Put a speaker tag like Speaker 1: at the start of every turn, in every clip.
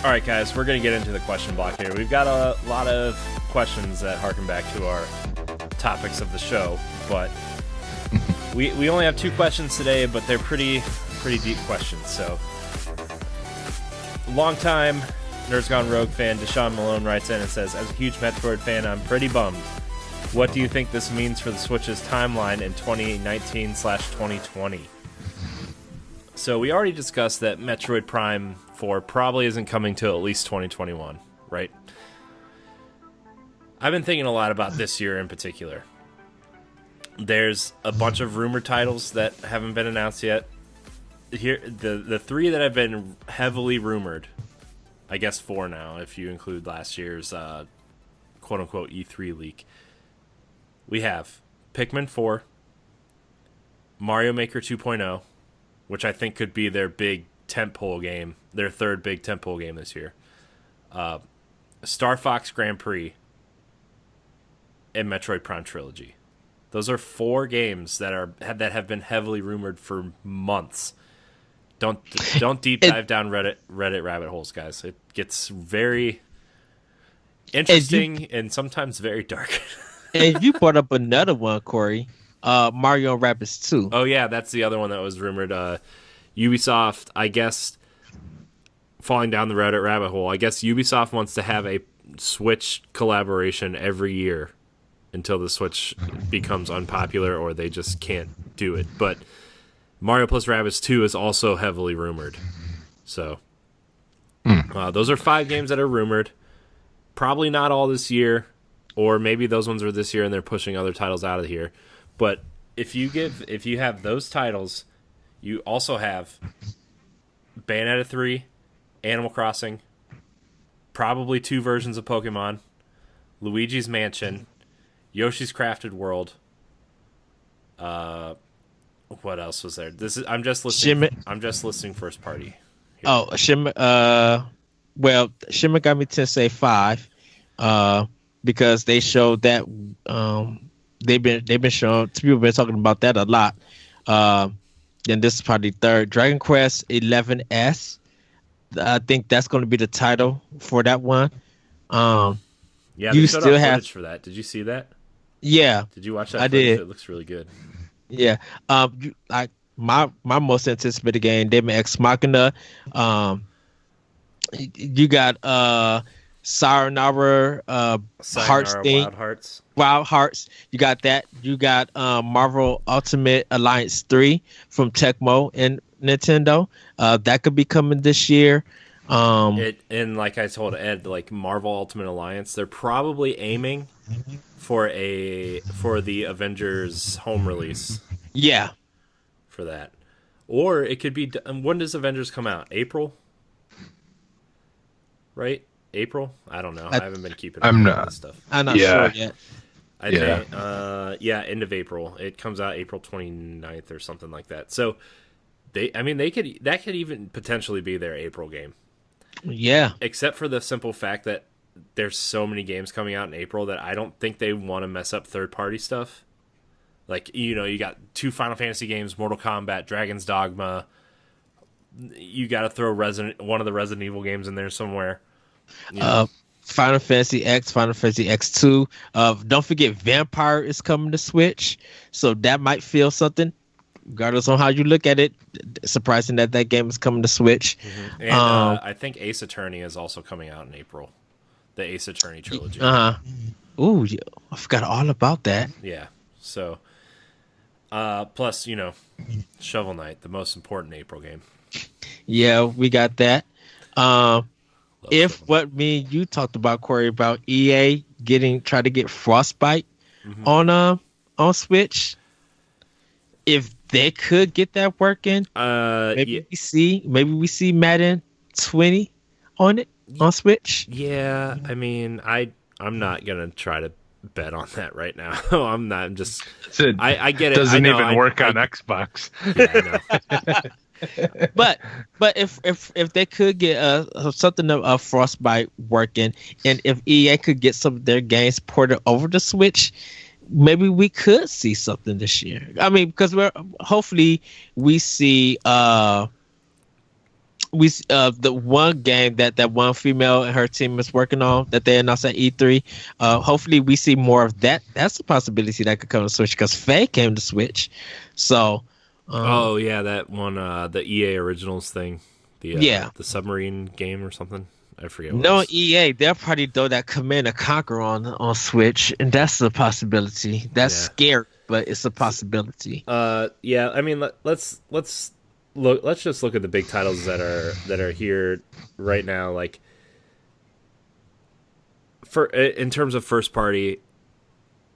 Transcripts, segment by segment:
Speaker 1: All right, guys, we're going to get into the question block here. We've got a lot of questions that harken back to our topics of the show, but we only have 2 questions today, but they're pretty deep questions. So, long-time Nerds Gone Rogue fan Deshaun Malone writes in and says, as a huge Metroid fan, I'm pretty bummed. What do you think this means for the Switch's timeline in 2019/2020? So we already discussed that Metroid Prime 4 probably isn't coming till at least 2021, right? I've been thinking a lot about this year in particular. There's a bunch of rumored titles that haven't been announced yet. Here, the 3 that have been heavily rumored, I guess 4 now, if you include last year's quote-unquote E3 leak. We have Pikmin 4, Mario Maker 2.0, which I think could be their big tentpole game, their third big tentpole game this year. Star Fox Grand Prix, and Metroid Prime Trilogy. Those are 4 games that have been heavily rumored for months. Don't deep dive down Reddit rabbit holes, guys. It gets very interesting and sometimes very dark.
Speaker 2: And you brought up another one, Corey. Mario & Rabbids 2.
Speaker 1: Oh yeah, that's the other one that was rumored. Ubisoft, I guess, falling down the Reddit rabbit hole. I guess Ubisoft wants to have a Switch collaboration every year until the Switch becomes unpopular or they just can't do it. But Mario plus Rabbids 2 is also heavily rumored. So those are 5 games that are rumored. Probably not all this year, or maybe those ones are this year and they're pushing other titles out of here. But if you have those titles, you also have Bayonetta 3, Animal Crossing, probably 2 versions of Pokemon, Luigi's Mansion, Yoshi's Crafted World. What else was there? I'm just listing first party here.
Speaker 2: Oh, Shin Megami Tensei 5, because they showed that they've been showing, people have been talking about that a lot. Then this is probably 3rd. Dragon Quest 11S. I think that's going to be the title for that one.
Speaker 1: Yeah, you still have footage for that. Did you see that?
Speaker 2: Yeah.
Speaker 1: Did you watch that?
Speaker 2: I did.
Speaker 1: It looks really good.
Speaker 2: Yeah. My most anticipated game, Daemon X Machina. You got Sayonara Hearts thing. Wild Hearts. You got that. You got Marvel Ultimate Alliance 3 from Tecmo and Nintendo. That could be coming this year.
Speaker 1: And like I told Ed, like Marvel Ultimate Alliance, they're probably aiming for the Avengers home release.
Speaker 2: Yeah.
Speaker 1: For that. Or it could be, when does Avengers come out? April? Right? April? I don't know. I haven't been keeping up with this stuff.
Speaker 2: I'm not sure yet.
Speaker 1: I think, end of April. It comes out April 29th or something like that. So, that could even potentially be their April game.
Speaker 2: Yeah.
Speaker 1: Except for the simple fact that there's so many games coming out in April that I don't think they want to mess up third-party stuff. Like, you got 2 Final Fantasy games, Mortal Kombat, Dragon's Dogma. You got to throw one of the Resident Evil games in there somewhere.
Speaker 2: Final Fantasy X, Final Fantasy X2. Don't forget Vampire is coming to Switch, so that might feel something. Regardless on how you look at it, surprising that game is coming to Switch.
Speaker 1: Mm-hmm. And I think Ace Attorney is also coming out in April. The Ace Attorney trilogy.
Speaker 2: Ooh, I forgot all about that.
Speaker 1: Yeah. So, plus, Shovel Knight, the most important April game.
Speaker 2: Yeah, we got that. What me and you talked about, Corey, about EA try to get Frostbite on Switch. If they could get that working, maybe we see Madden 20 on it on Switch.
Speaker 1: Yeah, I mean, I'm not gonna try to bet on that right now. I'm not. I'm just. I get it.
Speaker 3: Doesn't even work on Xbox.
Speaker 1: Yeah, I know.
Speaker 2: but if they could get something of Frostbite working, and if EA could get some of their games ported over to Switch, maybe we could see something this year. I mean, because hopefully we see the one game that one female and her team is working on that they announced at E3. Hopefully we see more of that. That's a possibility that could come to Switch because Faye came to Switch. So
Speaker 1: oh yeah, that one, the EA Originals thing, the submarine game or something. I forget.
Speaker 2: No, EA, they'll probably throw that Command and Conquer on Switch, and that's a possibility. That's scary, but it's a possibility.
Speaker 1: Yeah. I mean, let's look. Let's just look at the big titles that are here right now. Like, in terms of first party,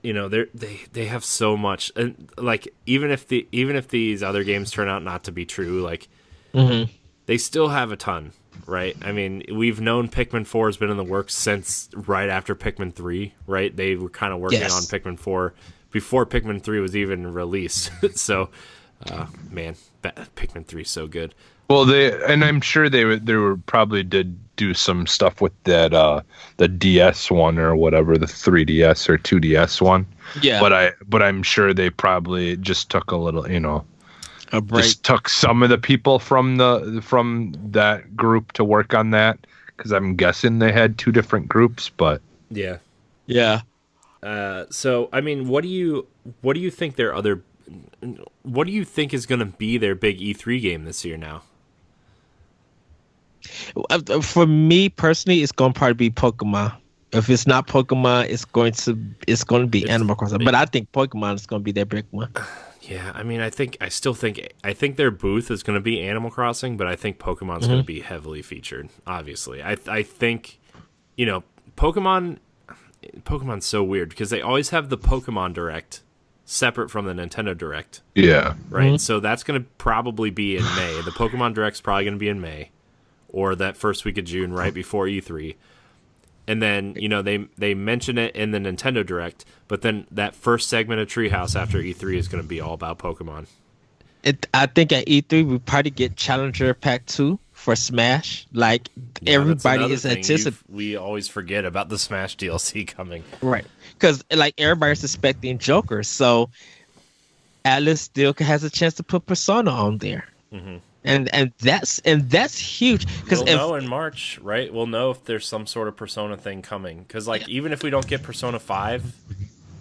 Speaker 1: you know, they have so much, and like even if these other games turn out not to be true, like they still have a ton. Right, I mean, we've known Pikmin 4 has been in the works since right after Pikmin 3. Right, they were kind of working on Pikmin 4 before Pikmin 3 was even released. So, man, Pikmin 3 is so good.
Speaker 3: Well, I'm sure they were probably did do some stuff with that the DS one or whatever, the 3DS or 2DS one.
Speaker 2: Yeah,
Speaker 3: but I'm sure they probably just took a little, you know.
Speaker 2: A break.
Speaker 3: Just took some of the people from that group to work on that because I'm guessing they had two different groups, but
Speaker 1: yeah.
Speaker 2: So
Speaker 1: I mean, what do you think what do you think is going to be their big E3 game this year now?
Speaker 2: For me personally, it's going to probably be Pokemon. If it's not Pokemon, it's going to be Animal Crossing. But I think Pokemon is going to be their big one.
Speaker 1: Yeah, I mean, I think their booth is going to be Animal Crossing, but I think Pokemon's going to be heavily featured. Obviously, I think, you know, Pokemon's so weird because they always have the Pokemon Direct separate from the Nintendo Direct.
Speaker 3: Yeah,
Speaker 1: right. So that's going to probably be in May. The Pokemon Direct's probably going to be in May, or that first week of June, right before E3. And then, you know, they mention it in the Nintendo Direct, but then that first segment of Treehouse after E3 is going to be all about Pokemon.
Speaker 2: I think at E3 we probably get Challenger Pack 2 for Smash. Like, everybody is anticipating.
Speaker 1: We always forget about the Smash DLC coming.
Speaker 2: Right. Because, like, everybody's expecting Joker, so Atlas still has a chance to put Persona on there. Mm-hmm. And that's huge because
Speaker 1: we'll know in March, right? We'll know if there's some sort of Persona thing coming. Because like even if we don't get Persona 5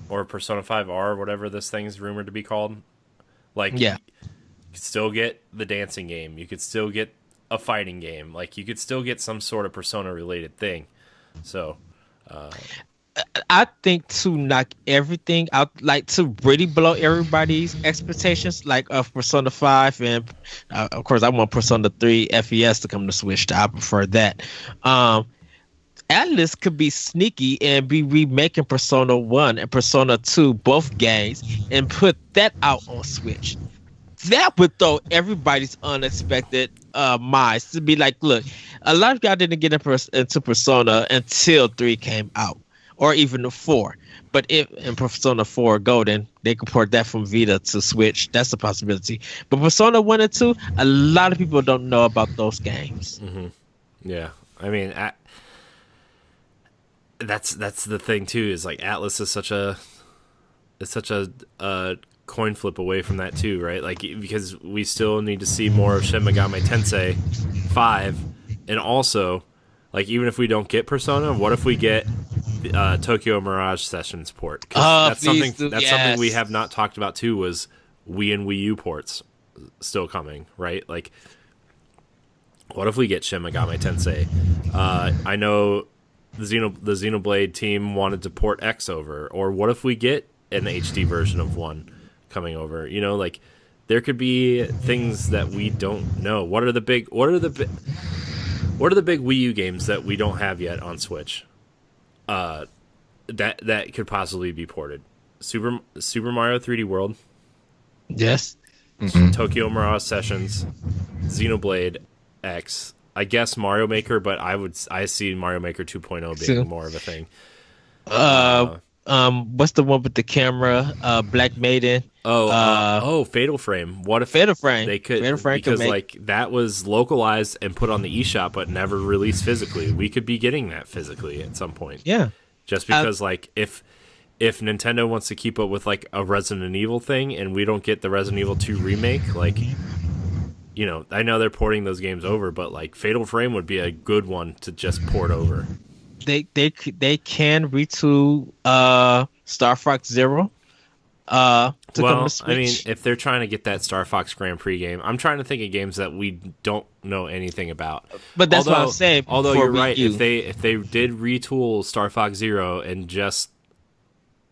Speaker 1: or Persona 5R, whatever this thing's rumored to be called, like you could still get the dancing game. You could still get a fighting game. Like you could still get some sort of Persona related thing. So.
Speaker 2: I think to knock everything out, like to really blow everybody's expectations, like of Persona 5, and of course I want Persona 3 FES to come to Switch. I prefer that. Atlas could be sneaky and be remaking Persona 1 and Persona 2, both games, and put that out on Switch. That would throw everybody's unexpected minds to be like, look, a lot of y'all didn't get into Persona until 3 came out. Or even the 4. But if in Persona 4 Golden, they can port that from Vita to Switch. That's a possibility. But Persona 1 and 2, a lot of people don't know about those games.
Speaker 1: Mm-hmm. Yeah. I mean, that's the thing, too, is like Atlas is such a coin flip away from that, too, right? Like, because we still need to see more of Shin Megami Tensei 5. And also, like, even if we don't get Persona, what if we get Tokyo Mirage Sessions port? That's something we have not talked about too. Was Wii and Wii U ports still coming? Right? Like, what if we get Shin Megami Tensei? I know the Xenoblade team wanted to port X over, or what if we get an HD version of 1 coming over? You know, like there could be things that we don't know. What are the big Wii U games that we don't have yet on Switch? That could possibly be ported. Super Mario 3D World.
Speaker 2: Yes.
Speaker 3: Mm-hmm.
Speaker 1: Tokyo Mirage Sessions, Xenoblade X. I guess Mario Maker, but I see Mario Maker 2.0 being more of a thing.
Speaker 2: What's the one with the camera? Black Maiden.
Speaker 1: Fatal Frame. What if
Speaker 2: Fatal Frame?
Speaker 1: They could,
Speaker 2: Fatal Frame
Speaker 1: because like that was localized and put on the eShop, but never released physically. We could be getting that physically at some point.
Speaker 2: Yeah.
Speaker 1: Just because, like, if Nintendo wants to keep up with like a Resident Evil thing, and we don't get the Resident Evil 2 remake, like you know, I know they're porting those games over, but like Fatal Frame would be a good one to just port over.
Speaker 2: They can retool Star Fox Zero. To come to Switch.
Speaker 1: I mean, if they're trying to get that Star Fox Grand Prix game, I'm trying to think of games that we don't know anything about.
Speaker 2: But that's what I'm saying.
Speaker 1: Although
Speaker 2: for
Speaker 1: you're right,
Speaker 2: Wii U.
Speaker 1: if they did retool Star Fox Zero and just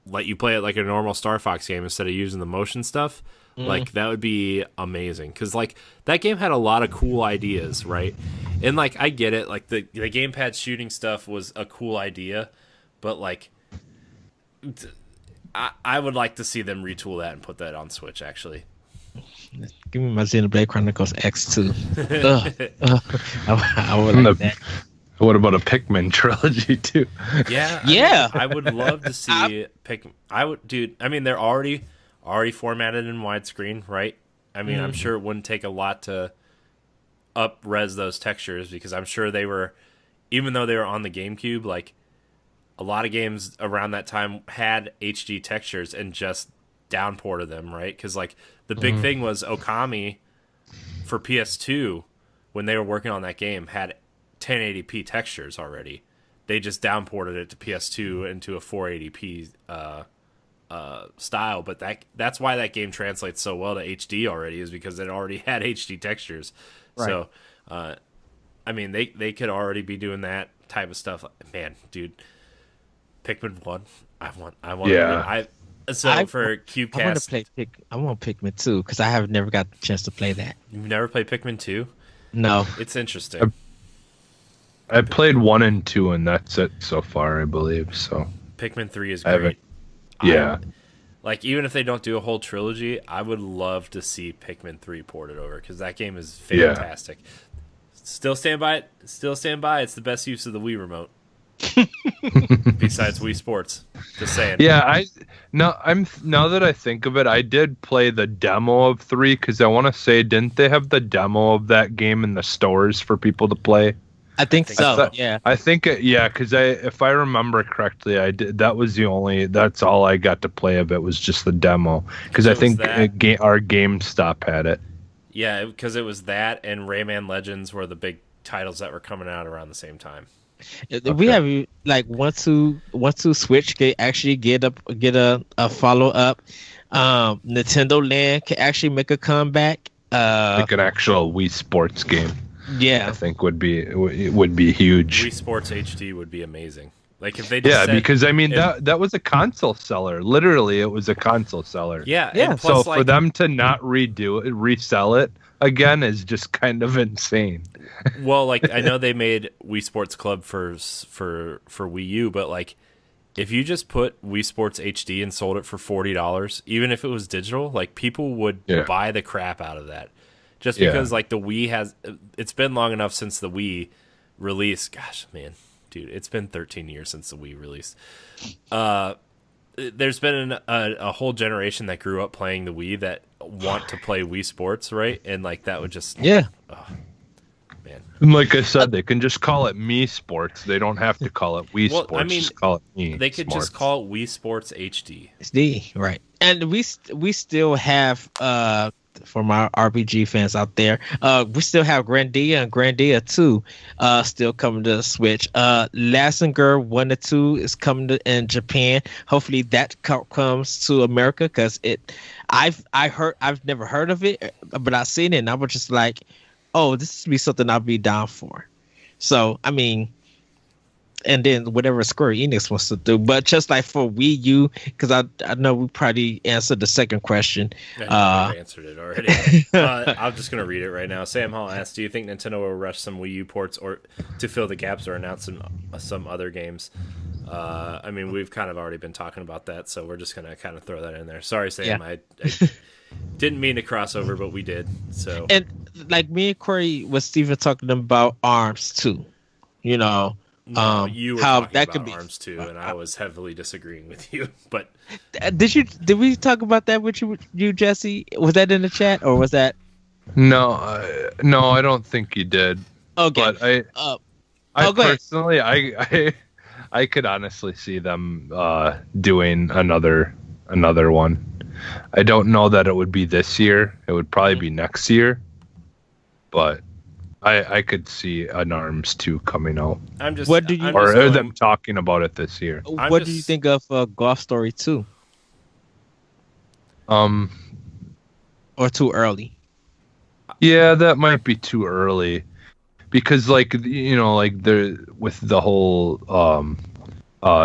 Speaker 1: let you play it like a normal Star Fox game instead of using the motion stuff, like that would be amazing. Because like that game had a lot of cool ideas, right? And like I get it, like the gamepad shooting stuff was a cool idea, but like. I would like to see them retool that and put that on Switch, actually.
Speaker 2: Give me my Xenoblade Chronicles X2. I would like that.
Speaker 3: What about a Pikmin trilogy too?
Speaker 1: Yeah,
Speaker 2: Yeah.
Speaker 1: I would love to see Pikmin. I would, dude. I mean, they're already formatted in widescreen, right? I mean, I'm sure it wouldn't take a lot to up-res those textures because I'm sure they were, even though they were on the GameCube, like. A lot of games around that time had HD textures and just downported them, right? Because like the big thing was Okami for PS2 when they were working on that game had 1080p textures already. They just downported it to PS2 into a 480p style, but that's why that game translates so well to HD already is because it already had HD textures. Right. So, I mean, they could already be doing that type of stuff. Man, dude. Pikmin 1. I want.
Speaker 3: Yeah.
Speaker 1: For CubeCast,
Speaker 2: I want Pikmin 2 because I have never got the chance to play that.
Speaker 1: You've never played Pikmin 2?
Speaker 2: No.
Speaker 1: It's interesting.
Speaker 3: I played 1 and 2, and that's it so far, I believe. So
Speaker 1: Pikmin 3 is great.
Speaker 3: Yeah.
Speaker 1: Like even if they don't do a whole trilogy, I would love to see Pikmin 3 ported over because that game is fantastic. Yeah. Still stand by it. It's the best use of the Wii remote. Besides Wii Sports, just saying.
Speaker 3: Yeah, now that I think of it, I did play the demo of 3 because I want to say, didn't they have the demo of that game in the stores for people to play?
Speaker 2: I think so. Yeah,
Speaker 3: I think because if I remember correctly, I did. That's all I got to play of it was just the demo because I think our GameStop had it.
Speaker 1: Yeah, because it was that and Rayman Legends were the big titles that were coming out around the same time.
Speaker 2: Okay. We have like once to Switch can actually get a follow up. Nintendo Land can actually make a comeback.
Speaker 3: Like an actual Wii Sports game.
Speaker 2: Yeah,
Speaker 3: I think would be huge.
Speaker 1: Wii Sports HD would be amazing. Like if they just
Speaker 3: because I mean that was a console seller. Literally, it was a console seller.
Speaker 1: Yeah.
Speaker 3: So for them to not resell it again is just kind of insane.
Speaker 1: Well, like I know they made Wii Sports Club for Wii U, but like if you just put Wii Sports HD and sold it for $40, even if it was digital, like people would buy the crap out of that. Just because like the Wii it's been long enough since the Wii released. Gosh, man, dude, it's been 13 years since the Wii released. There's been a whole generation that grew up playing the Wii that want to play Wii Sports, right? And like that would just man.
Speaker 3: And like I said, they can just call it Me Sports. They don't have to call it Wii Sports.
Speaker 1: I mean,
Speaker 3: just call it Me.
Speaker 1: They could just call it Wii Sports HD.
Speaker 2: HD, right? And we still have for my RPG fans out there, we still have Grandia and Grandia 2 still coming to the Switch. Lassinger 1 and 2 is coming in Japan. Hopefully that comes to America because I've never heard of it, but I've seen it and I was just like, oh, this would be something I'll be down for. So I mean, and then whatever Square Enix wants to do. But just like for Wii U, because I know we probably answered the second question.
Speaker 1: I answered it already. I'm just going to read it right now. Sam Hall asked, do you think Nintendo will rush some Wii U ports or to fill the gaps or announce some other games? I mean, we've kind of already been talking about that, so we're just going to kind of throw that in there. Sorry, Sam. Yeah. I didn't mean to cross over, but we did. So,
Speaker 2: and like me and Corey was Steven talking about ARMS too, you know.
Speaker 1: No, you were how that could be ARMS too, and I was heavily disagreeing with you. But
Speaker 2: did we talk about that with you, Jesse? Was that in the chat or was that?
Speaker 3: No, I don't think you did.
Speaker 2: Okay,
Speaker 3: but I personally, I could honestly see them doing another one. I don't know that it would be this year. It would probably be next year. but I could see an ARMS 2 coming out.
Speaker 1: I'm just
Speaker 2: What do you-
Speaker 1: I'm
Speaker 3: Or
Speaker 1: just going-
Speaker 3: them talking about it this year.
Speaker 2: What do you think of Golf Story 2? Or too early?
Speaker 3: Yeah, that might be too early, because like there with the whole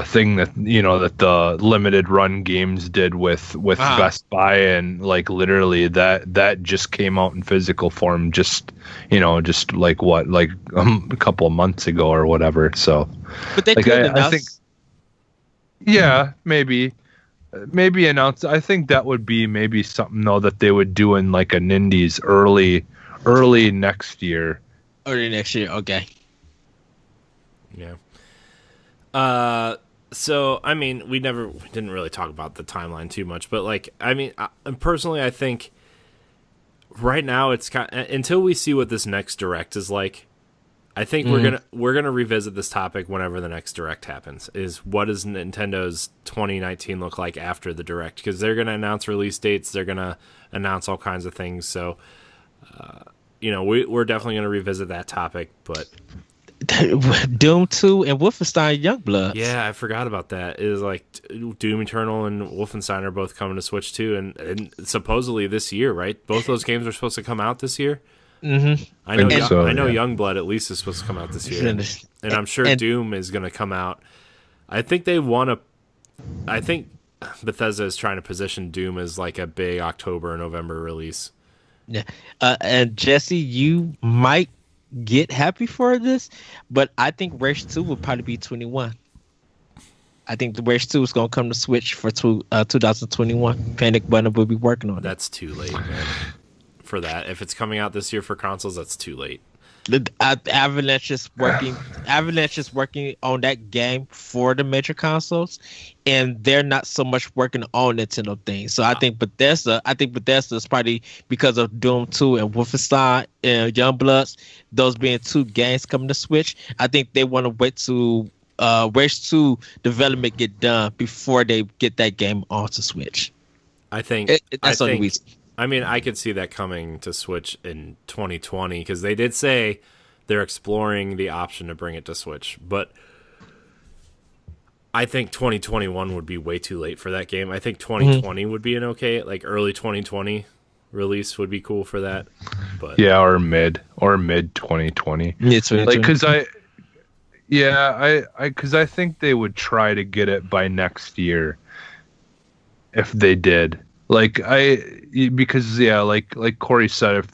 Speaker 3: thing that that the limited run games did with Best Buy, and like literally that just came out in physical form just like a couple of months ago or whatever. So
Speaker 2: But they
Speaker 3: like,
Speaker 2: could
Speaker 3: I
Speaker 2: announce.
Speaker 3: think maybe announce. I think that would be maybe something though that they would do in like an indies early next year.
Speaker 2: Early next year. Okay.
Speaker 1: Yeah. So I mean, we didn't really talk about the timeline too much, but like, I mean, personally, I think right now it's until we see what this next direct is like. I think we're gonna revisit this topic whenever the next direct happens. Is what does Nintendo's 2019 look like after the direct? Because they're gonna announce release dates, they're gonna announce all kinds of things. So, we're definitely gonna revisit that topic. But
Speaker 2: Doom 2 and Wolfenstein Youngblood.
Speaker 1: yeah, I forgot about that. It is like Doom Eternal and Wolfenstein are both coming to Switch too, and supposedly this year, right? Both those games are supposed to come out this year.
Speaker 2: Mm-hmm.
Speaker 1: I know
Speaker 3: yeah.
Speaker 1: Youngblood at least is supposed to come out this year,
Speaker 2: And-
Speaker 1: and I'm sure Doom is going to come out. I think Bethesda is trying to position Doom as like a big October or November release.
Speaker 2: Yeah. And Jesse, you might get happy for this, but I think Rage 2 will probably be 21. I think the Rage 2 is going to come to Switch for 2021. Panic Button will be working on it.
Speaker 1: That's too late, man. For that, if it's coming out this year for consoles, that's too late.
Speaker 2: Avalanche is working on that game for the major consoles, and they're not so much working on Nintendo things. So I think Bethesda is probably, because of Doom 2 and Wolfenstein and Youngbloods, those being two games coming to Switch. I think they want to wait to Rage 2 development get done before they get that game onto Switch.
Speaker 1: I think
Speaker 2: That's the only reason.
Speaker 1: I mean, I could see that coming to Switch in 2020 because they did say they're exploring the option to bring it to Switch. But I think 2021 would be way too late for that game. I think 2020 would be an okay, like early 2020 release would be cool for that. But
Speaker 3: Yeah, or mid 2020.
Speaker 2: It's
Speaker 3: Like, because I think they would try to get it by next year if they did. Like like Corey said,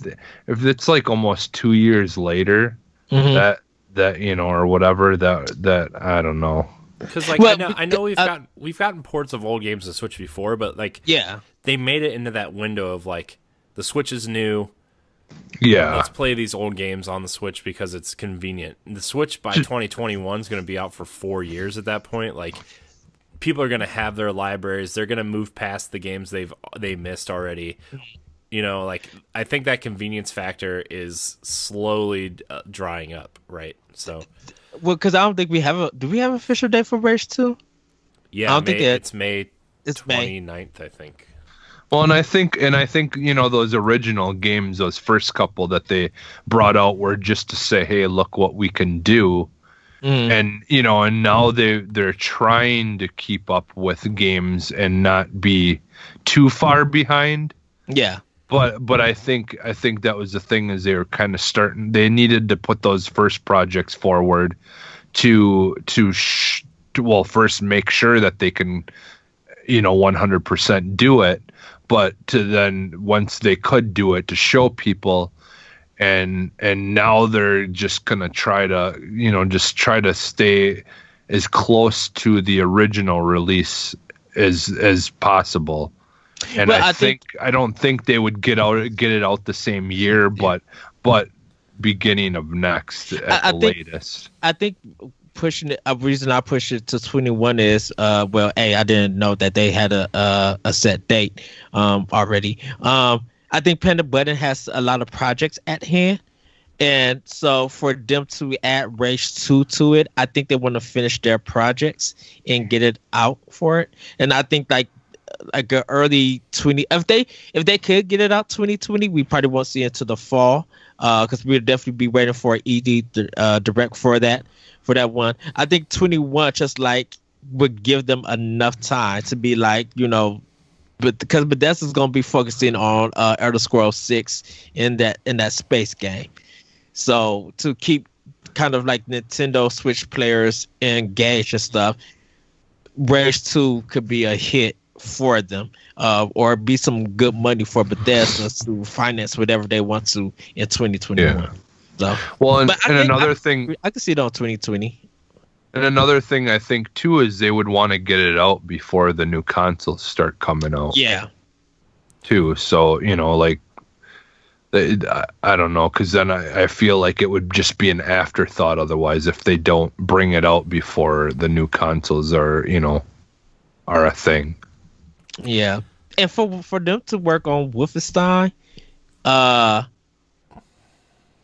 Speaker 3: if it's like almost 2 years later, that or whatever, that I don't know.
Speaker 1: because like I know we've gotten ports of old games to Switch before, but like they made it into that window of like the Switch is new.
Speaker 3: Yeah,
Speaker 1: Let's play these old games on the Switch because it's convenient. The Switch by 2021 is going to be out for 4 years at that point. Like, people are going to have their libraries. They're going to move past the games they missed already. Like, I think that convenience factor is slowly drying up, right? So,
Speaker 2: well, because I don't think we have do we have an official date for Rage 2?
Speaker 1: yeah,
Speaker 2: I don't think
Speaker 1: it's May
Speaker 2: It's May.
Speaker 1: 29th, I think.
Speaker 3: well, and I think those original games, those first couple that they brought out, were just to say, hey, look what we can do. And and now they're trying to keep up with games and not be too far behind.
Speaker 2: Yeah.
Speaker 3: But I think that was the thing, is they were kind of starting. They needed to put those first projects forward to first make sure that they can 100% do it, but to then, once they could do it, to show people. And now they're just gonna try to stay as close to the original release as possible. And
Speaker 2: Well,
Speaker 3: I don't think they would get it out the same year, but beginning of next at the latest.
Speaker 2: I think pushing it. A reason I push it to 21 is I didn't know that they had a set date already. I think Panic Button has a lot of projects at hand, and so for them to add Rage 2 to it, I think they want to finish their projects and get it out for it. And I think like like a early 20. If they could get it out 2020, we probably won't see it until the fall. Because we'll definitely be waiting for an ED direct for that one. I think 21 just like would give them enough time to be like, but because Bethesda's gonna be focusing on Elder Scrolls 6 in that space game. So to keep kind of like Nintendo Switch players engaged and stuff, Rage 2 could be a hit for them, or be some good money for Bethesda to finance whatever they want to in 2021.
Speaker 3: Yeah.
Speaker 2: So,
Speaker 3: well, and
Speaker 2: I
Speaker 3: another thing,
Speaker 2: I can see it on 2020.
Speaker 3: And another thing I think too is they would want to get it out before the new consoles start coming out.
Speaker 2: Yeah.
Speaker 3: Too. So, like, I don't know, because then I feel like it would just be an afterthought otherwise if they don't bring it out before the new consoles are a thing.
Speaker 2: Yeah. And for them to work on Wolfenstein,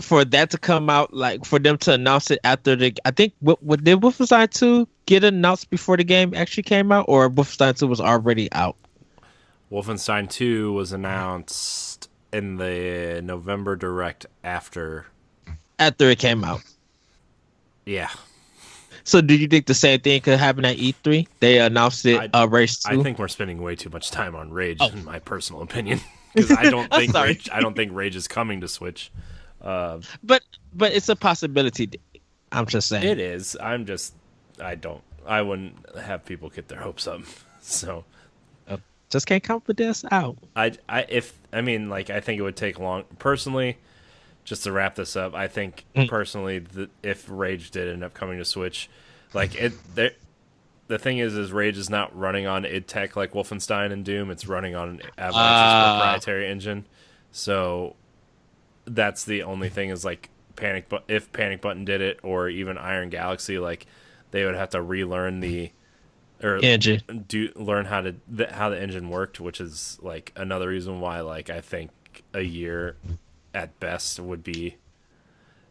Speaker 2: for that to come out, like for them to announce it after I think what did Wolfenstein 2 get announced before the game actually came out, or Wolfenstein 2 was already out?
Speaker 1: Wolfenstein 2 was announced in the November Direct after
Speaker 2: it came out.
Speaker 1: Yeah.
Speaker 2: So do you think the same thing could happen at E3? They announced it Rage 2?
Speaker 1: I think we're spending way too much time on Rage, in my personal opinion, because I don't think Rage is coming to Switch.
Speaker 2: But it's a possibility. I'm just saying.
Speaker 1: It is. I wouldn't have people get their hopes up. So
Speaker 2: just can't count this out.
Speaker 1: I think it would take long. Personally, just to wrap this up, I think personally that if Rage did end up coming to Switch, the thing is Rage is not running on id Tech like Wolfenstein and Doom. It's running on Avalanche's proprietary engine. So that's the only thing is like if Panic Button did it, or even Iron Galaxy, like they would have to relearn
Speaker 2: engine,
Speaker 1: learn how the engine worked, which is like another reason why like I think a year at best would be,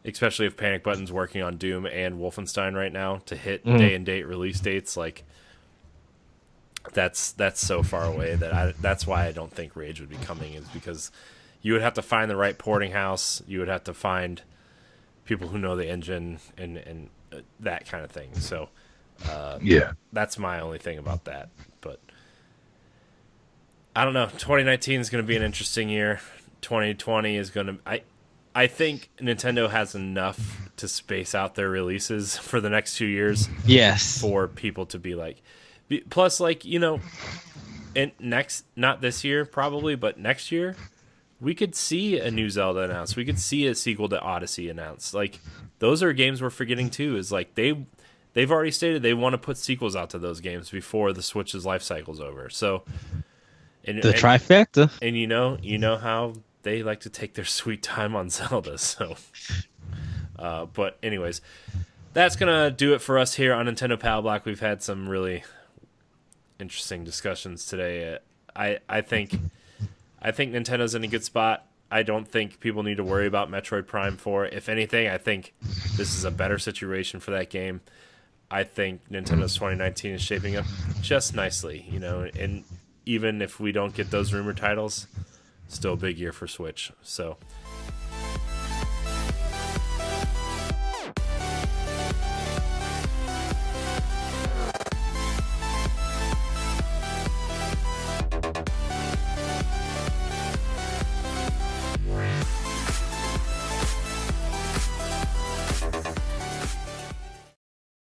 Speaker 1: especially if Panic Button's working on Doom and Wolfenstein right now to hit day and date release dates. Like that's so far away that's why I don't think Rage would be coming, is because you would have to find the right porting house. You would have to find people who know the engine and that kind of thing. So, that's my only thing about that. But I don't know. 2019 is going to be an interesting year. 2020 is going to. I think Nintendo has enough to space out their releases for the next 2 years.
Speaker 2: Yes.
Speaker 1: For people to be like, plus like and not this year probably, but next year. We could see a new Zelda announced. We could see a sequel to Odyssey announced. Like, those are games we're forgetting too. Is like they've already stated they want to put sequels out to those games before the Switch's life cycle's over. So,
Speaker 2: trifecta.
Speaker 1: And you know how they like to take their sweet time on Zelda. So, but anyways, that's gonna do it for us here on Nintendo Pal Block. We've had some really interesting discussions today. I think Nintendo's in a good spot. I don't think people need to worry about Metroid Prime 4. If anything, I think this is a better situation for that game. I think Nintendo's 2019 is shaping up just nicely, and even if we don't get those rumor titles, still a big year for Switch. So